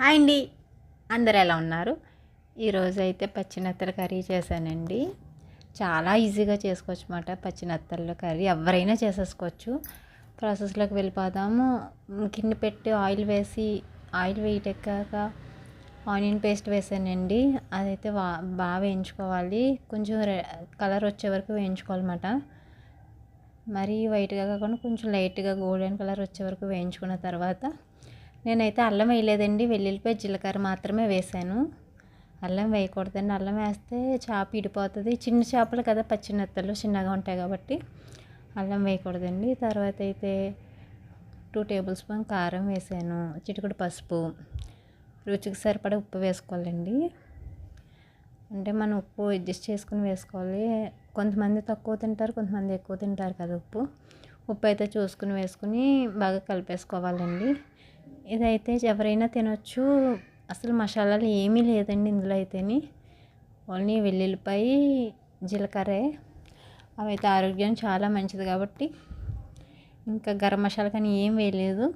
Hi అండి, అందరు ఎలా ఉన్నారు? ఈరోజు అయితే పచ్చినత్తల కర్రీ చేశానండి. చాలా ఈజీగా చేసుకోవచ్చు అన్నమాట. పచ్చినత్తల కర్రీ ఎవరైనా చేసేసుకోవచ్చు. ప్రాసెస్లోకి వెళ్ళిపోదాము. గిన్నె పెట్టి ఆయిల్ వేయటెక్కాక ఆనియన్ పేస్ట్ వేసానండి. అదైతే బాగా వేయించుకోవాలి. కొంచెం కలర్ వచ్చే వరకు వేయించుకోవాలన్నమాట. మరీ వైట్గా కాకుండా కొంచెం లైట్గా గోల్డెన్ కలర్ వచ్చే వరకు వేయించుకున్న తర్వాత నేనైతే అల్లం వేయలేదండి. వెల్లుల్లిపాయ జీలకర్ర మాత్రమే వేసాను. అల్లం వేయకూడదండి. అల్లం వేస్తే చేప ఇడిపోతుంది. చిన్న చేపలు కదా, పచ్చినత్తలు చిన్నగా ఉంటాయి కాబట్టి అల్లం వేయకూడదండి. తర్వాత అయితే 2 టేబుల్ స్పూన్ కారం వేసాను. చిటికెడు పసుపు, రుచికి సరిపడా ఉప్పు వేసుకోవాలండి. అంటే మనం ఉప్పు అడ్జస్ట్ చేసుకుని వేసుకోవాలి. కొంతమంది తక్కువ తింటారు, కొంతమంది ఎక్కువ తింటారు కదా. ఉప్పు అయితే చూసుకుని వేసుకుని బాగా కలిపేసుకోవాలండి. ఇదైతే ఎవరైనా తినొచ్చు. అసలు మసాలాలు ఏమీ లేదండి ఇందులో అయితేని. ఓన్లీ వెల్లుల్లిపాయ జీలకర్రే. అవైతే ఆరోగ్యం చాలా మంచిది కాబట్టి ఇంకా గరం మసాలా కానీ ఏం వేయలేదు.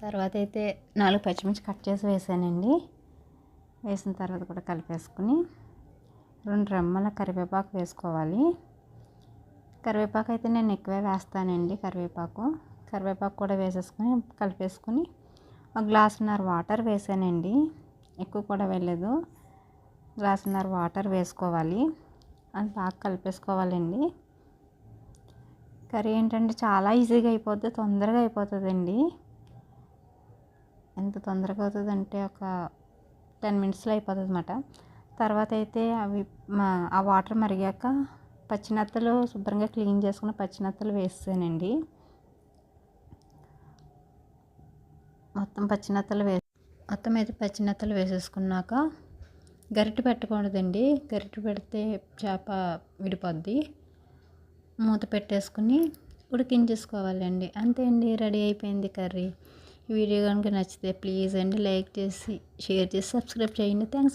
తర్వాత అయితే 4 పచ్చిమిర్చి కట్ చేసి వేసానండి. వేసిన తర్వాత కూడా కలిపేసుకుని 2 రెమ్మల కరివేపాకు వేసుకోవాలి. కరివేపాకు అయితే నేను ఎక్కువే వేస్తానండి. కరివేపాకు కూడా వేసేసుకొని కలిపేసుకుని 1 గ్లాసున్నర వాటర్ వేసానండి. ఎక్కువ కూడా వేయలేదు. గ్లాసున్నర వాటర్ వేసుకోవాలి. అది బాగా కలిపేసుకోవాలండి. కర్రీ ఏంటంటే చాలా ఈజీగా అయిపోద్ది, తొందరగా అయిపోతుందండి. ఎంత తొందరగా అవుతుందంటే ఒక 10 మినిట్స్లో అయిపోతుంది అన్నమాట. తర్వాత అయితే ఆ వాటర్ మరిగాక పచ్చినత్తలు శుభ్రంగా క్లీన్ చేసుకున్న పచ్చినత్తలు వేసానండి. మొత్తం అయితే పచ్చినత్తలు వేసేసుకున్నాక గరిటె పెట్టకూడదండి. గరిటె పెడితే చేప విడిపోద్ది. మూత పెట్టేసుకుని ఉడికించేసుకోవాలండి. అంతే అండి, రెడీ అయిపోయింది కర్రీ. ఈ వీడియో కనుక నచ్చితే ప్లీజ్ అండి లైక్ చేసి, షేర్ చేసి, సబ్స్క్రైబ్ చేయండి. థ్యాంక్స్.